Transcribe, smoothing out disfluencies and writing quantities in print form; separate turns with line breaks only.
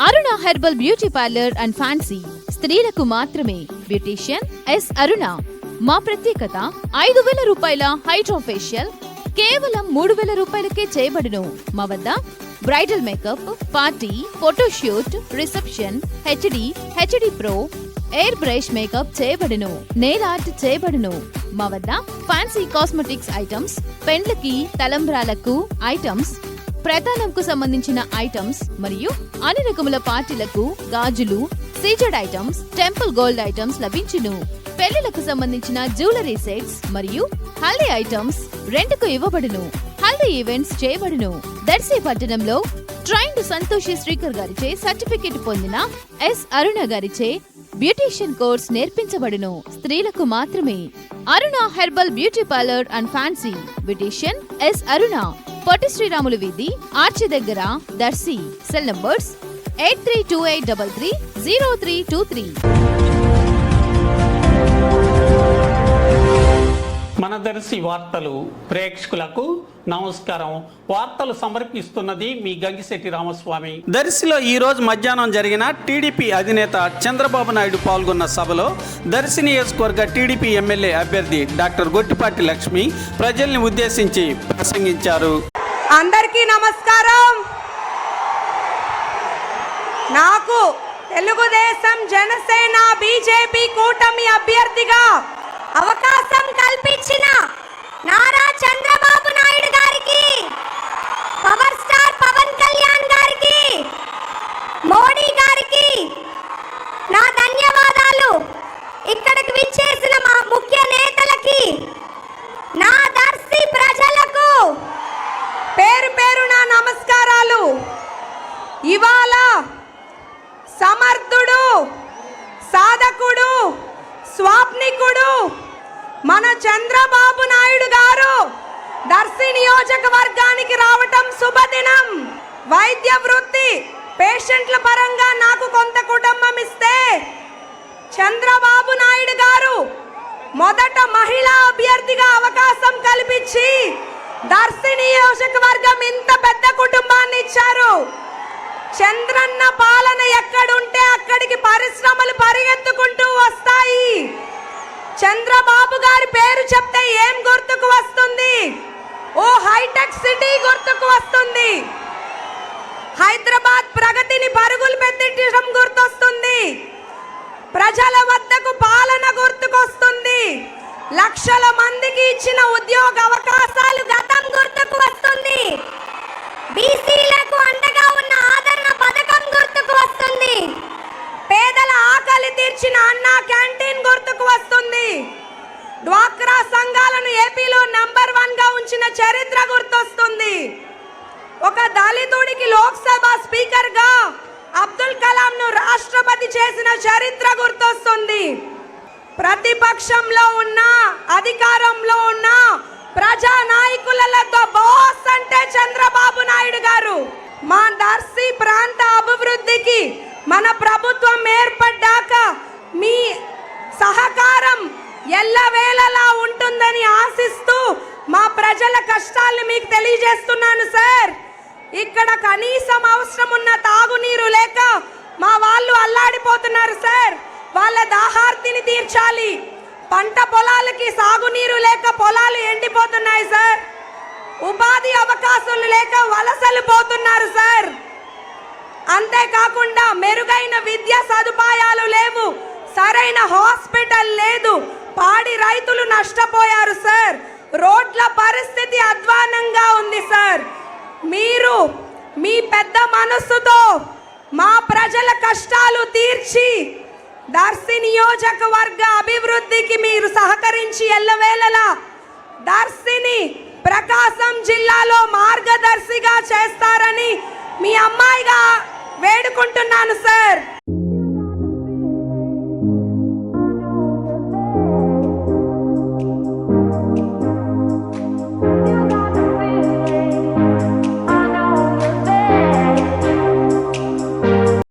Aruna herbal beauty parlour and fancy స్త్రీలకు మాత్రమే. Beautician S అరుణ. మా ప్రత్యేకత 5,000 రూపాయల హైడ్రా ఫేషియల్ కేవలం 3,000 రూపాయలకే చేయబడును. మా వద్ద bridal makeup, party, photoshoot, reception, HD pro, air brush makeup చేయబడును. నెయిల్ ఆర్ట్ చేయబడును. మా వద్ద ఫ్యాన్సీ కాస్మెటిక్స్ ఐటమ్స్, పెండ్లకి, తలంబ్రాలకు ఐటమ్స్, ప్రధానంకు సంబంధించిన ఐటమ్స్ మరియు అన్ని రకముల పార్టీలకు గాజులు, CZ items, temple gold items లభించును. పెళ్లిలకు సంబంధించిన జ్యువెలరీ సెట్స్ మరియు హల్దీ ఐటమ్స్ రెంట్కు ఇవ్వబడును. హల్దీ ఈవెంట్స్ చేయబడును. దర్శి పట్టణంలో ట్రైన్డ్ సంతోషి శ్రీకర్ గారిచే సర్టిఫికెట్ పొందిన ఎస్ అరుణ గారిచే బ్యూటీషియన్ కోర్స్ నేర్పించబడును. స్త్రీలకు మాత్రమే. Aruna herbal beauty parlour and fancy. Beautician S Aruna. Potti Sriramulu వీధి, ఆర్చి దగ్గర, దర్శి. Cell numbers 8328330323.
మన దర్శి వార్తలు ప్రేక్షకులకు నమస్కారం. వార్తలు సమర్పిస్తున్నది మీ గంగిశెట్టి రామస్వామి. దర్శిలో ఈరోజు మధ్యాహ్నం జరిగిన టీడీపీ అధినేత చంద్రబాబు నాయుడు పాల్గొన్న సభలో దర్శి నియోజకవర్గ టీడీపీ ఎమ్మెల్యే అభ్యర్థి డాక్టర్ గొట్టిపాటి లక్ష్మి ప్రజల్ని ఉద్దేశించి ప్రసంగించారు.
అందరికీ నమస్కారం. నాకు తెలుగుదేశం, జనసేన, బీజేపీ కూటమి అభ్యర్థిగా అవకాశం కల్పించిన నారా చంద్రబాబు నాయుడు గారికి, పవర్ స్టార్ పవన్ కళ్యాణ్ గారికి, మోడీ గారికి నా ధన్యవాదాలు. ఇక్కడికి విచ్చేసిన మా ముఖ్య నేతలకి, నా దర్శి ప్రజలకు పేరు పేరున నమస్కారాలు. ఇవాళ సమర్థుడు, సాధకుడు, స్వాప్నికుడు మన చంద్రబాబు నాయుడు గారు దర్శి నియోజకవర్గానికి రావటం శుభదినం. వైద్య వృత్తి, పేషెంట్ల పరంగా నాకు కొంత కుటుంబం ఇస్తే చంద్రబాబు నాయుడు గారు మొదట మహిళా అభ్యర్థిగా అవకాశం కల్పించి దర్శి నియోజకవర్గం ఇంత పెద్ద కుటుంబాన్ని ఇచ్చారు. చంద్రన్న పాలన ఎక్కడుంటే అక్కడికి పరిశ్రమలు పరిగెత్తుకుంటూ వస్తాయి. చంద్రబాబు గారి పేరు చెప్తే ఏం గుర్తుకు వస్తుంది? ఓ హైటెక్ సిటీ గుర్తుకు వస్తుంది. హైదరాబాద్ ప్రగతిని పరుగులు పెట్టడం గుర్తొస్తుంది. ప్రజల వద్దకు పాలన గుర్తుకొస్తుంది. లక్షల మందికి ఇచ్చిన ఉద్యోగ అవకాశాలు గతం గుర్తుకు వస్తుంది. బీసీలకు అండగా ఉన్న ఆదరణ పథకం గుర్తుకు వస్తుంది. పేదల ఆకలి తీర్చిన అన్నా క్యాంటీన్ గుర్తుకు వస్తుంది. డ్వాక్రా సంఘాలను ఏపీలో నంబర్ 1 గా ఉంచిన చరిత్ర గుర్తొస్తుంది. ఒక దళితుడికి లోక్సభ స్పీకర్ గా అబ్దుల్ కలాం ను రాష్ట్రపతి చేసిన చరిత్ర గుర్తొస్తుంది. ప్రతిపక్షంలో ఉన్న, అధికారంలో ఉన్న ప్రజా నాయకులతో బాస్ అంటే చంద్రబాబు నాయుడు గారు. మా దర్శి ప్రాంత అభివృద్ధికి మన ప్రభుత్వం ఏర్పడ్డాక మీ సహకారం ఎల్లవేళలా ఉంటుందని ఆశిస్తూ మా ప్రజల కష్టాలను మీకు తెలియజేస్తున్నాను సార్. ఇక్కడ కనీసం అవసరం ఉన్న తాగునీరు లేక మా వాళ్ళు అల్లాడిపోతున్నారు సార్. వాళ్ళ దాహార్తిని తీర్చాలి. పంట పొలాలకి సాగునీరు లేక పొలాలు ఎండిపోతున్నాయి సార్. ఉపాధి అవకాశాలు లేక వలసలు పోతున్నారు సార్. అంతేకాకుండా మెరుగైన విద్యా సదుపాయాలు లేవు, సరైన హాస్పిటల్ లేదు. పాడి రైతులు నష్టపోయారు సార్. రోడ్ల పరిస్థితి అధ్వానంగా ఉంది సార్. మీరు మీ పెద్ద మనస్సుతో మా ప్రజల కష్టాలు తీర్చి దర్శి నియోజకవర్గ అభివృద్ధికి మీరు సహకరించి ఎల్లవేళలా దర్శిని ప్రకాశం జిల్లాలో మార్గదర్శిగా చేస్తారని మీ అమ్మాయిగా వేడుకుంటున్నాను సార్.